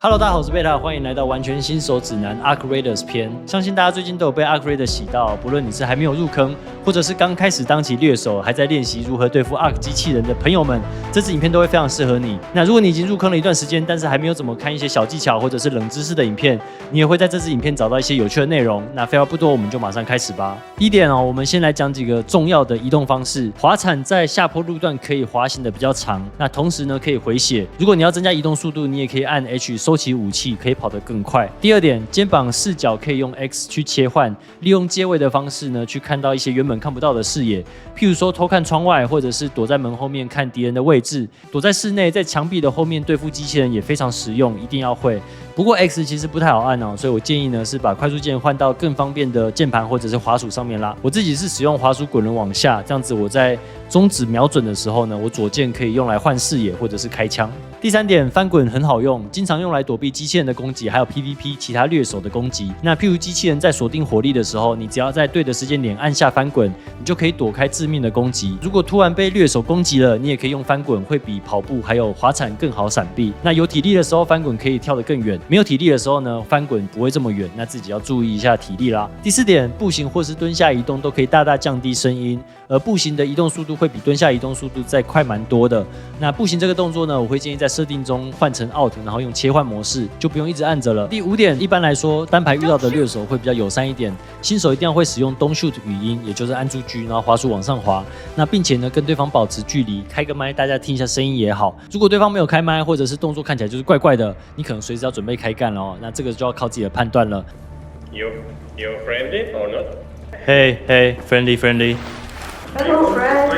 Hello， 大家好，我是贝塔，欢迎来到完全新手指南 Arc Raiders 篇。相信大家最近都有被 Arc Raiders 洗到，不论你是还没有入坑，或者是刚开始当起猎手，还在练习如何对付 Arc 机器人的朋友们，这支影片都会非常适合你。那如果你已经入坑了一段时间，但是还没有怎么看一些小技巧或者是冷知识的影片，你也会在这支影片找到一些有趣的内容。那废话不多，我们就马上开始吧。第一点我们先来讲几个重要的移动方式。滑铲在下坡路段可以滑行的比较长，那同时呢可以回血。如果你要增加移动速度，你也可以按 H 收起武器，可以跑得更快。第二点，肩膀视角可以用 X 去切换，利用接位的方式呢，去看到一些原本看不到的视野，譬如说偷看窗外，或者是躲在门后面看敌人的位置。躲在室内，在墙壁的后面对付机器人也非常实用，一定要会。不过 X 其实不太好按所以我建议呢是把快速键换到更方便的键盘或者是滑鼠上面啦。我自己是使用滑鼠滚轮往下，这样子我在中指瞄准的时候呢，我左键可以用来换视野或者是开枪。第三点，翻滚很好用，经常用来躲避机器人的攻击，还有 PVP 其他掠手的攻击。那譬如机器人在锁定火力的时候，你只要在对的时间点按下翻滚，你就可以躲开致命的攻击。如果突然被掠手攻击了，你也可以用翻滚，会比跑步还有滑铲更好闪避。那有体力的时候，翻滚可以跳得更远；没有体力的时候呢，翻滚不会这么远，那自己要注意一下体力啦。第四点，步行或是蹲下移动都可以大大降低声音，而步行的移动速度会比蹲下移动速度再快蛮多的。那步行这个动作呢，我会建议在设定中换成 Alt， 然后用切换模式，就不用一直按着了。第五点，一般来说单排遇到的掠手会比较友善一点，新手一定要会使用 Don't Shoot 语音，也就是按住 G， 然后滑鼠往上滑。那并且呢，跟对方保持距离，开个麦，大家听一下声音也好。如果对方没有开麦，或者是动作看起来就是怪怪的，你可能随时要准备开干了那这个就要靠自己的判断了。You friendly or not? Hey, friendly. Hello, friend.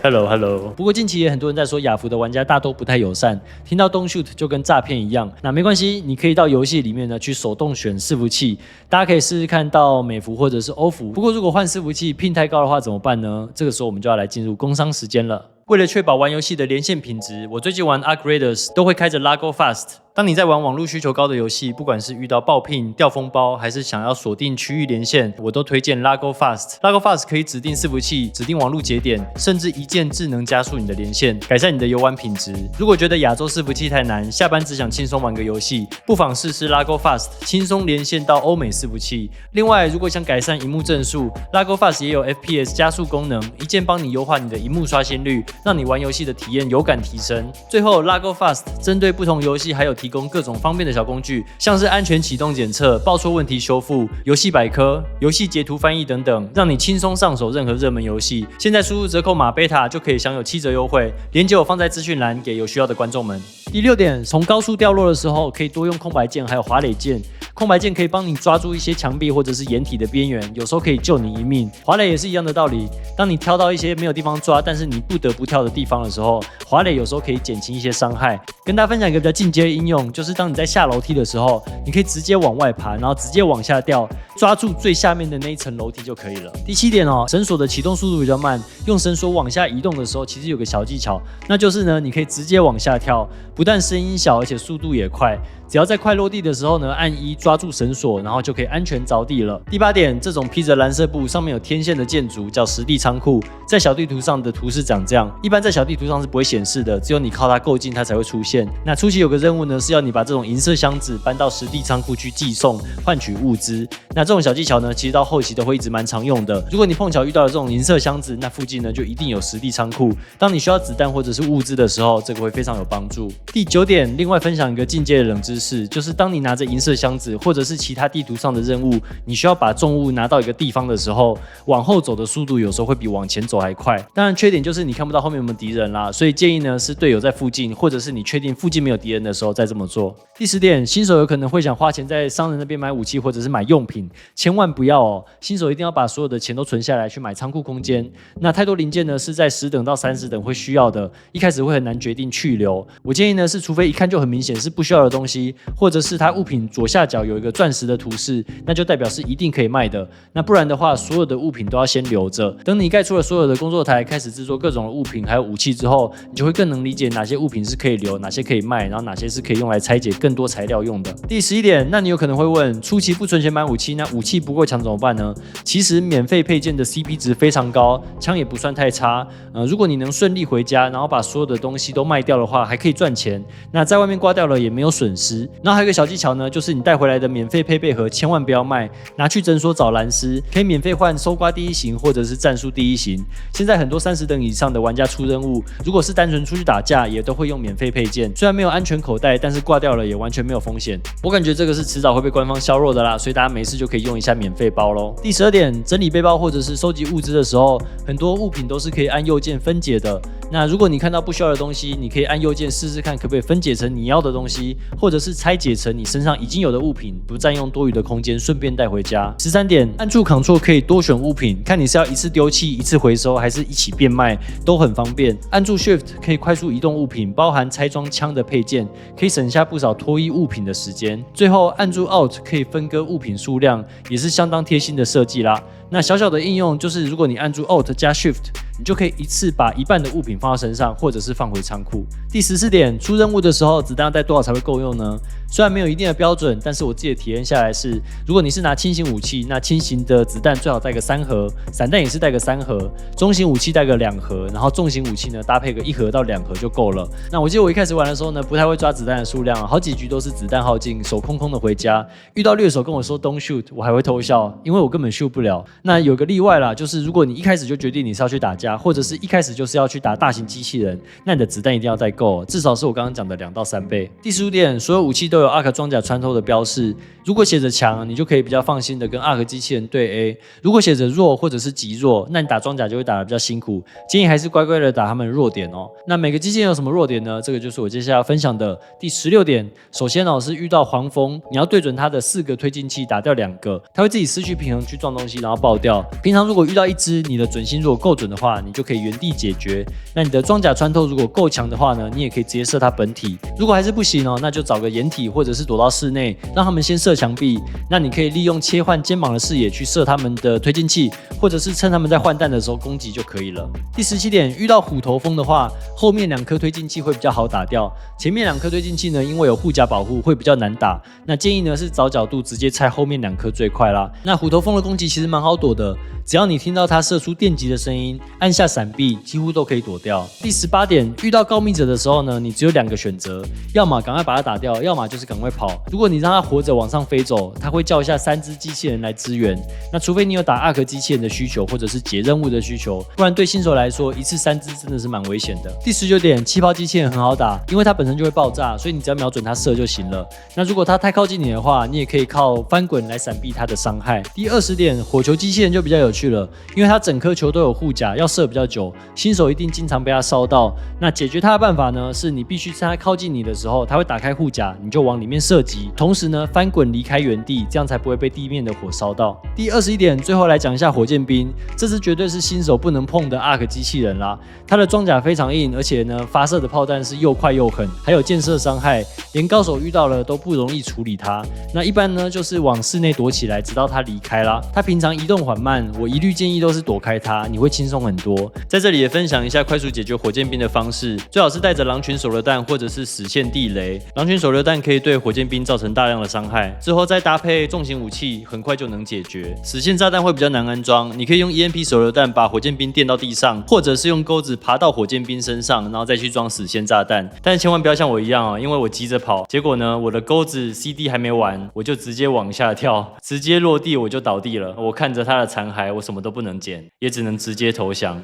Hello. 不过近期也很多人在说亚服的玩家大都不太友善，听到Don't Shoot就跟诈骗一样。那没关系，你可以到游戏里面呢去手动选伺服器，大家可以试试看到美服或者是欧服。不过如果换伺服器ping太高的话怎么办呢？这个时候我们就要来进入工商时间了。为了确保玩游戏的连线品质，我最近玩 Arc Raiders 都会开着 Lago Fast。当你在玩网络需求高的游戏，不管是遇到爆ping、掉封包，还是想要锁定区域连线，我都推荐 Lago Fast。Lago Fast 可以指定伺服器、指定网络节点，甚至一键智能加速你的连线，改善你的游玩品质。如果觉得亚洲伺服器太难，下班只想轻松玩个游戏，不妨试试 Lago Fast， 轻松连线到欧美伺服器。另外，如果想改善萤幕帧数 ，Lago Fast 也有 FPS 加速功能，一键帮你优化你的萤幕刷新率，让你玩游戏的体验有感提升。最后 ，Lago Fast 针对不同游戏还有提供各种方便的小工具，像是安全启动检测、报错问题修复、游戏百科、游戏截图翻译等等，让你轻松上手任何热门游戏。现在输入折扣码贝塔就可以享有7折优惠，链接我放在资讯栏给有需要的观众们。第6点，从高处掉落的时候，可以多用空白键还有滑垒键。空白键可以帮你抓住一些墙壁或者是掩体的边缘，有时候可以救你一命。滑垒也是一样的道理，当你挑到一些没有地方抓，但是你不得不跳的地方的时候，滑垒有时候可以减轻一些伤害。跟大家分享一个比较进阶的应用，就是当你在下楼梯的时候，你可以直接往外爬，然后直接往下掉，抓住最下面的那一层楼梯就可以了。第7点绳索的启动速度比较慢，用绳索往下移动的时候，其实有个小技巧，那就是呢，你可以直接往下跳，不但声音小，而且速度也快。只要在快落地的时候呢，按1抓住绳索，然后就可以安全着地了。第8点，这种披着蓝色布、上面有天线的建筑叫实地仓库，在小地图上的图是长这样，一般在小地图上是不会显示的，只有你靠它够近，它才会出现。那初期有个任务呢，是要你把这种银色箱子搬到实地仓库去寄送，换取物资。那这种小技巧呢，其实到后期都会一直蛮常用的。如果你碰巧遇到了这种银色箱子，那附近呢就一定有实地仓库。当你需要子弹或者是物资的时候，这个会非常有帮助。第9点，另外分享一个进阶的冷知识，就是当你拿着银色箱子或者是其他地图上的任务，你需要把重物拿到一个地方的时候，往后走的速度有时候会比往前走还快。当然缺点就是你看不到后面有没有敌人啦，所以建议呢是队友在附近，或者是你确定附近没有敌人的时候再这么做。第10点，新手有可能会想花钱在商人那边买武器或者是买用品，千万不要新手一定要把所有的钱都存下来去买仓库空间。那太多零件呢是在10等到30等会需要的，一开始会很难决定去留。我建议呢是除非一看就很明显是不需要的东西，西，或者是它物品左下角有一个钻石的图示，那就代表是一定可以卖的。那不然的话，所有的物品都要先留着，等你盖出了所有的工作台，开始制作各种的物品还有武器之后，你就会更能理解哪些物品是可以留，哪些可以卖，然后哪些是可以用来拆解更多材料用的。第11点，那你有可能会问，初期不存钱买武器，那武器不够强怎么办呢？其实免费配件的 CP 值非常高，枪也不算太差。如果你能顺利回家，然后把所有的东西都卖掉的话，还可以赚钱。那在外面刮掉了也没有损失。然后还有一个小技巧呢，就是你带回来的免费配备盒千万不要卖，拿去诊所找蓝丝，可以免费换搜刮第一型或者是战术第一型。现在很多30等以上的玩家出任务，如果是单纯出去打架，也都会用免费配件。虽然没有安全口袋，但是挂掉了也完全没有风险。我感觉这个是迟早会被官方削弱的啦，所以大家没事就可以用一下免费包咯。第12点，整理背包或者是收集物资的时候，很多物品都是可以按右键分解的。那如果你看到不需要的东西，你可以按右键试试看可不可以分解成你要的东西，或者是拆解成你身上已经有的物品，不占用多余的空间，顺便带回家。13点，按住 Ctrl 可以多选物品，看你是要一次丢弃、一次回收，还是一起变卖，都很方便。按住 Shift 可以快速移动物品，包含拆装枪的配件，可以省下不少脱衣物品的时间。最后按住 Alt 可以分割物品数量，也是相当贴心的设计啦。那小小的应用就是，如果你按住 Alt 加 Shift，你就可以一次把一半的物品放到身上，或者是放回仓库。第14点，出任务的时候子弹要带多少才会够用呢？虽然没有一定的标准，但是我自己的体验下来是，如果你是拿轻型武器，那轻型的子弹最好带个3盒，散弹也是带个3盒，中型武器带个2盒，然后重型武器呢搭配个1盒到2盒就够了。那我记得我一开始玩的时候呢，不太会抓子弹的数量，好几局都是子弹耗尽，手空空的回家。遇到猎手跟我说 Don't shoot， 我还会偷笑，因为我根本 shoot 不了。那有个例外啦，就是如果你一开始就决定你是要去打架，或者是一开始就是要去打大型机器人，那你的子弹一定要带够，至少是我刚刚讲的2到3倍。第15点，所有武器都有 ARC 装甲穿透的标示，如果写着强，你就可以比较放心的跟 ARC 机器人对 A； 如果写着弱或者是极弱，那你打装甲就会打得比较辛苦，建议还是乖乖的打他们的弱点哦。那每个机器人有什么弱点呢？这个就是我接下来要分享的第16点。首先是遇到黄蜂，你要对准它的4个推进器打掉2个，它会自己失去平衡去撞东西，然后爆掉。平常如果遇到一只，你的准心如果够准的话，你就可以原地解决。那你的装甲穿透如果够强的话呢，你也可以直接射它本体。如果还是不行那就找个掩体或者是躲到室内，让他们先射墙壁。那你可以利用切换肩膀的视野去射他们的推进器，或者是趁他们在换弹的时候攻击就可以了。第17点，遇到虎头蜂的话，后面2颗推进器会比较好打掉，前面2颗推进器呢，因为有护甲保护会比较难打。那建议呢是找角度直接拆后面2颗最快啦。那虎头蜂的攻击其实蛮好躲的，只要你听到它射出电击的声音，按下闪避，几乎都可以躲掉。第18点，遇到告密者的时候呢，你只有2个选择，要么赶快把它打掉，要么就是赶快跑。如果你让它活着往上飞走，它会叫下3只机器人来支援。那除非你有打 ARC 机器人的需求，或者是解任务的需求，不然对新手来说，一次3只真的是蛮危险的。第19点，气泡机器人很好打，因为它本身就会爆炸，所以你只要瞄准它射就行了。那如果它太靠近你的话，你也可以靠翻滚来闪避它的伤害。第20点，火球机器人就比较有趣了，因为它整颗球都有护甲，要射比较久，新手一定经常被它烧到。那解决它的办法呢，是你必须趁它靠近你的时候，它会打开护甲，你就往里面射击，同时呢翻滚离开原地，这样才不会被地面的火烧到。第21点，最后来讲一下火箭兵，这支绝对是新手不能碰的 ARC 机器人啦。它的装甲非常硬，而且呢发射的炮弹是又快又狠，还有箭射伤害，连高手遇到了都不容易处理它。那一般呢就是往室内躲起来，直到它离开啦。它平常移动缓慢，我一律建议都是躲开它，你会轻松很多。在这里也分享一下快速解决火箭兵的方式，最好是带着狼群手榴弹或者是死线地雷。狼群手榴弹可以对火箭兵造成大量的伤害，之后再搭配重型武器，很快就能解决。死线炸弹会比较难安装，你可以用 EMP 手榴弹把火箭兵电到地上，或者是用钩子爬到火箭兵身上，然后再去装死线炸弹。但千万不要像我一样因为我急着跑，结果呢我的钩子 CD 还没完，我就直接往下跳，直接落地我就倒地了。我看着他的残骸，我什么都不能捡，也只能直接投降。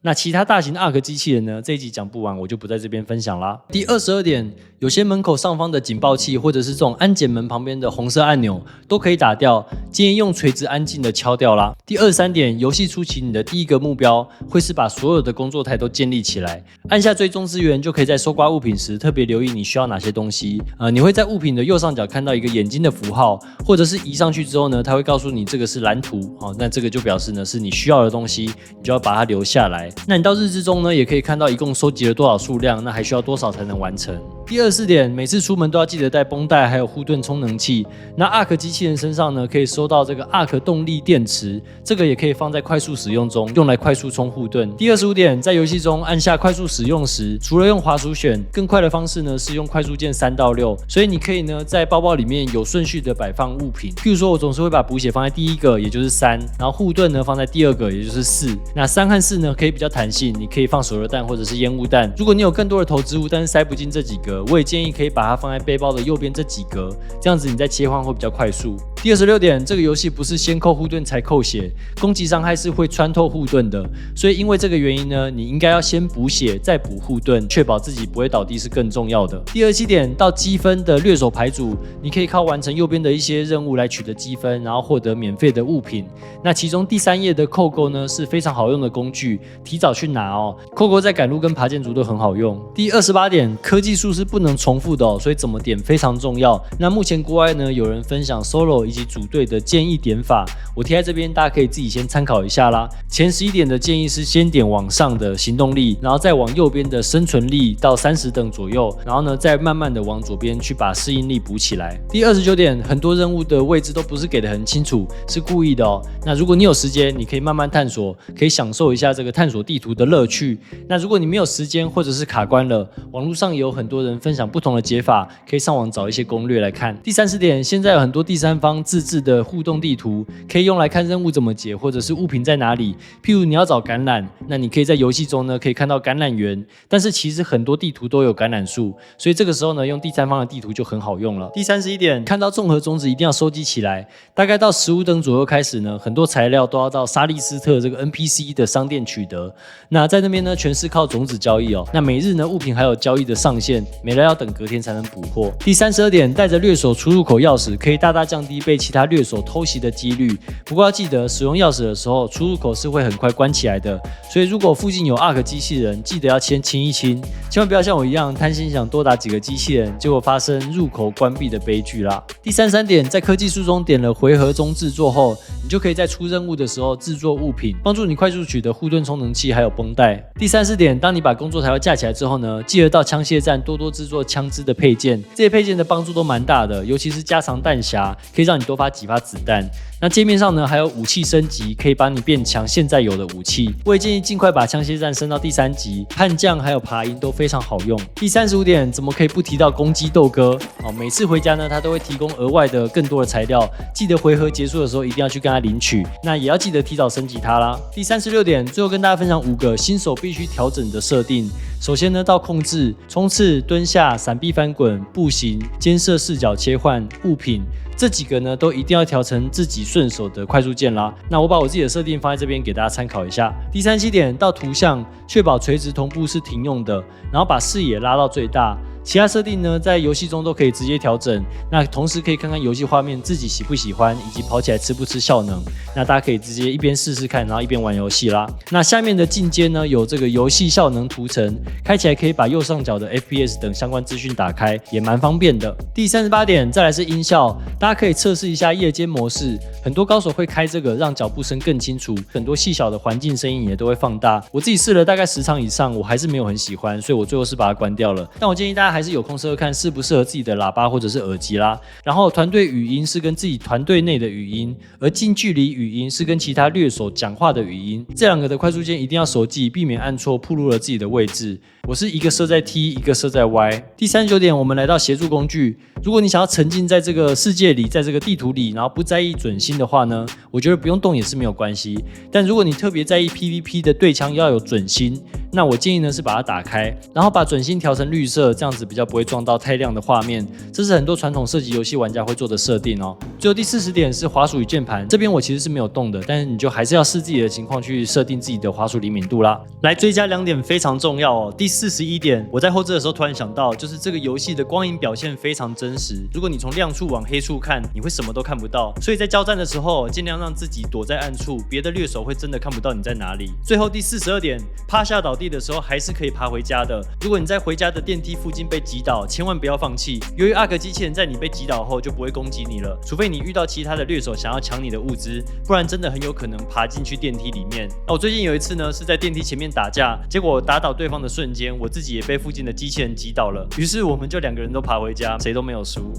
那其他大型 ARC 机器人呢？这一集讲不完，我就不在这边分享啦。第22点，有些门口上方的警报器，或者是这种安检门旁边的红色按钮，都可以打掉，建议用锤子安静的敲掉啦。第23点，游戏初期你的第一个目标会是把所有的工作台都建立起来，按下追踪资源，就可以在搜刮物品时特别留意你需要哪些东西。你会在物品的右上角看到一个眼睛的符号，或者是移上去之后呢，它会告诉你这个是蓝图，那这个就表示呢是你需要的东西，你就要把它留下来。那你到日志中呢，也可以看到一共收集了多少数量，那还需要多少才能完成。第24点，每次出门都要记得带绷带，还有护盾充能器。那 ARK 机器人身上呢，可以收到这个 ARK 动力电池，这个也可以放在快速使用中，用来快速充护盾。第25点，在游戏中按下快速使用时，除了用滑鼠选，更快的方式呢是用快速键3到6，所以你可以呢在包包里面有顺序的摆放物品。譬如说，我总是会把补血放在第一个，也就是3，然后护盾呢放在第二个，也就是4。那3和4呢可以比较弹性，你可以放手榴弹或者是烟雾弹。如果你有更多的投掷物，但是塞不进这几格，我也建议可以把它放在背包的右边这几格，这样子你在切换会比较快速。第26点，这个游戏不是先扣护盾才扣血，攻击伤害是会穿透护盾的，所以因为这个原因呢，你应该要先补血再补护盾，确保自己不会倒地是更重要的。第27点，到积分的掠手牌组，你可以靠完成右边的一些任务来取得积分，然后获得免费的物品。那其中第3页的扣钩呢是非常好用的工具，提早去拿哦。扣钩在赶路跟爬建筑都很好用。第28点，科技树是不能重复的哦，所以怎么点非常重要。那目前国外呢有人分享 solo 以及组队的建议点法，我贴在这边，大家可以自己先参考一下啦。前11点的建议是先点往上的行动力，然后再往右边的生存力到30等左右，然后呢再慢慢的往左边去把适应力补起来。第29点，很多任务的位置都不是给的很清楚，是故意的哦。那如果你有时间，你可以慢慢探索，可以享受一下这个探索地图的乐趣。那如果你没有时间或者是卡关了，网络上也有很多人分享不同的解法，可以上网找一些攻略来看。第30点，现在有很多第三方自制的互动地图，可以用来看任务怎么解，或者是物品在哪里。譬如你要找橄榄，那你可以在游戏中呢可以看到橄榄园，但是其实很多地图都有橄榄树，所以这个时候呢用第三方的地图就很好用了。第31点，看到综合种子一定要收集起来，大概到15等左右开始呢，很多材料都要到沙利斯特这个 NPC 的商店取得。那在那边呢全是靠种子交易哦。那每日呢物品还有交易的上限，没了要等隔天才能补货。第32点，带着掠手出入口钥匙可以大大降低被其他掠手偷袭的几率。不过要记得，使用钥匙的时候，出入口是会很快关起来的，所以如果附近有 ARK 机器人，记得要先清一清，千万不要像我一样贪心想多打几个机器人，结果发生入口关闭的悲剧啦。第33点，在科技树中点了回合中制作后，你就可以在出任务的时候制作物品，帮助你快速取得护盾充能器还有绷带。第34点，当你把工作材料架起来之后呢，记得到枪械站多多制作枪支的配件，这些配件的帮助都蛮大的，尤其是加长弹匣，可以让你多发几发子弹。那界面上呢还有武器升级，可以帮你变强现在有的武器。我也建议尽快把枪械战升到第3级，悍将还有爬鹰都非常好用。第35点，怎么可以不提到公鸡豆哥？每次回家呢，他都会提供额外的更多的材料，记得回合结束的时候一定要去跟他领取。那也要记得提早升级他啦。第36点，最后跟大家分享5个新手必须调整的设定。首先呢，到控制、冲刺、蹲下、闪避翻滚、步行、监视视角切换、物品。这几个呢都一定要调成自己顺手的快速键啦。那我把我自己的设定放在这边给大家参考一下。第37点，到图像确保垂直同步是停用的，然后把视野拉到最大。其他设定呢，在游戏中都可以直接调整。那同时可以看看游戏画面自己喜不喜欢，以及跑起来吃不吃效能。那大家可以直接一边试试看，然后一边玩游戏啦。那下面的进阶呢，有这个游戏效能图层，开起来可以把右上角的 FPS 等相关资讯打开，也蛮方便的。第38点，再来是音效，大家可以测试一下夜间模式，很多高手会开这个，让脚步声更清楚，很多细小的环境声音也都会放大。我自己试了大概10场以上，我还是没有很喜欢，所以我最后是把它关掉了。但我建议大家还是有空试试看适不适合自己的喇叭或者是耳机啦。然后团队语音是跟自己团队内的语音，而近距离语音是跟其他掠手讲话的语音。这2个的快速键一定要熟记，避免按错暴露了自己的位置。我是一个设在 T， 一个设在 Y。第39点，我们来到协助工具。如果你想要沉浸在这个世界里，在这个地图里，然后不在意准心的话呢，我觉得不用动也是没有关系。但如果你特别在意 PVP 的对枪要有准心，那我建议呢是把它打开，然后把准心调成绿色，这样子比较不会撞到太亮的画面。这是很多传统射击游戏玩家会做的设定哦。最后第40点是滑鼠与键盘，这边我其实是没有动的，但是你就还是要视自己的情况去设定自己的滑鼠灵敏度啦。来追加2点非常重要哦。第41点，我在后置的时候突然想到，就是这个游戏的光影表现非常真实。如果你从亮处往黑处看，你会什么都看不到，所以在交战的时候，尽量让自己躲在暗处，别的掠手会真的看不到你在哪里。最后第42点，趴下倒地的时候，还是可以爬回家的。如果你在回家的电梯附近被击倒，千万不要放弃。由于 ARK 机器人在你被击倒后就不会攻击你了，除非你遇到其他的掠手想要抢你的物资，不然真的很有可能爬进去电梯里面。那我最近有一次呢，是在电梯前面打架，结果我打倒对方的瞬间，我自己也被附近的机器人击倒了。于是我们就2个人都爬回家，谁都没有输。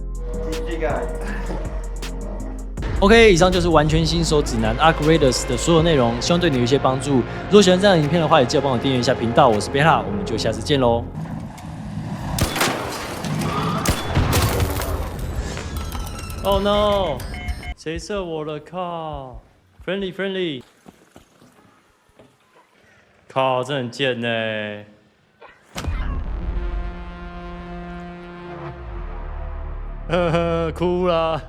OK， 以上就是完全新手指南 ARK Raiders 的所有内容，希望对你有一些帮助。如果喜欢这样的影片的话，也记得帮我订阅一下频道。我是贝塔，我们就下次见喽。Oh no！ 谁射我了？靠 ！Friendly， 靠，这很贱呢。呵呵，哭了。